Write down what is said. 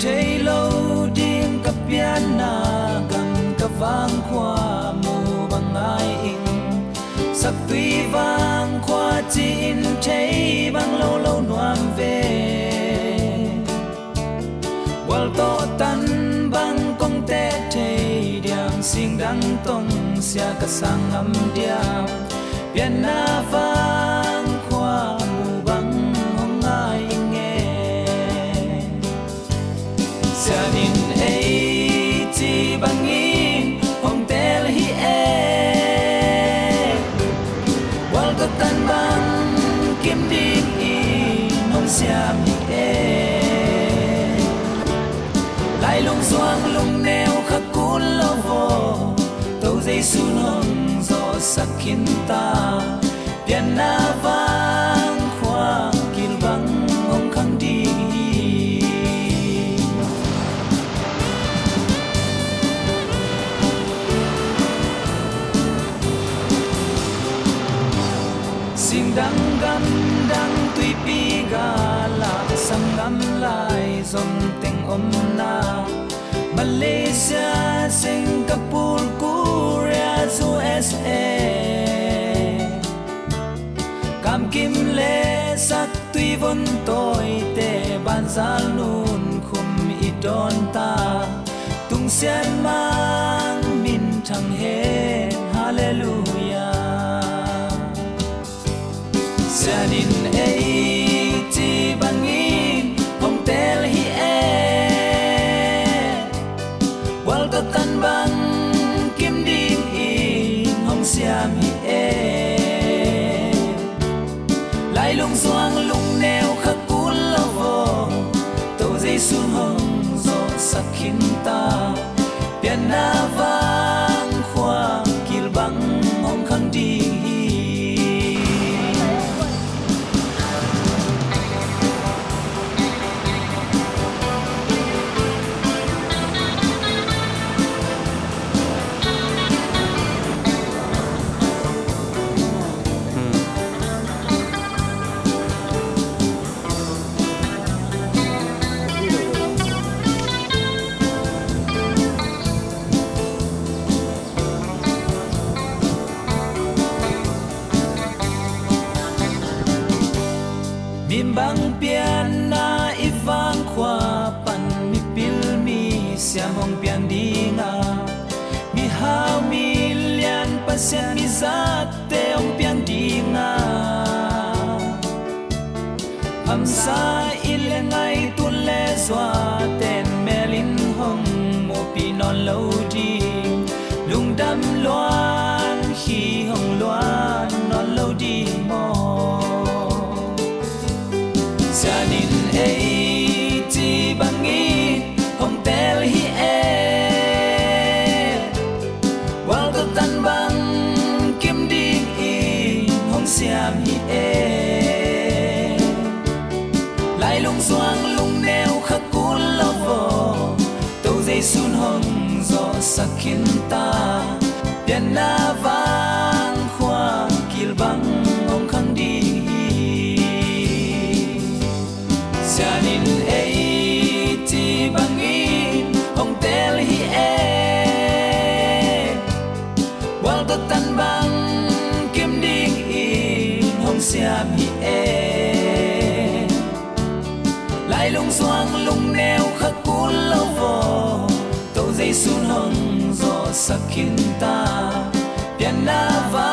thấy lâu điên cặp piana cầm cặp vang qua mù bằng ai in sắc tuy vang qua tin thấy bằng lâu lâu noam về wal to tan bang công te thấy điang sing đăng tông sia cả sang âm điang piana vang qua mù bằng hong ai nghe sia nin ấy chỉ bằng in hong tel hi e wal to tan bang kim đi hong sia mi e lại lung xoang lung neo khắc cún lo vô tàu dây sun hồng gió sắc khiến ta piana vang khoa kil bang ông khang đi sing đăng gam đăng tuy pi ga lạc sang gam lại dòng tình ôm na Malaysia Singapore Korea USA cam kim lệ sắc tuy vốn tôi tệ ban giá luôn khum ít đón ta tung sen mang min thăng hết hallelujah sanin ấy chỉ bằng in hong tel hi wal to tan bang kim đi hong xiam hi lại lung xoang lung neo khắc cún lo vô tàu dây sun hồng gió sắc khiến ta piana vang khoa kil bang hong khang đi mim bang piana ivang khoa pan mi pil mi siam hong pian dinga mi hao mi lian pasian mi zat te hong pian dinga ham sa ilengai tun le zwa ten melin hong mo pi non lo di lung dam loan khi hong loan non lo di mo sanin ấy chỉ bằng in hong tel hi wal to tan bang kim đi hong xiam hi lại lung xoang lung neo khắc cún lo vô tàu dây sun hồng gió sắc khiến ta piana vang khoa kil bang hong khang đi sanin ấy chỉ bằng in hong tel hi wal to tan bang kim đi hong xiam hi lại lung xoang lung neo khắc cún lo vô tàu dây sun hồng gió sắc khiến ta piana vang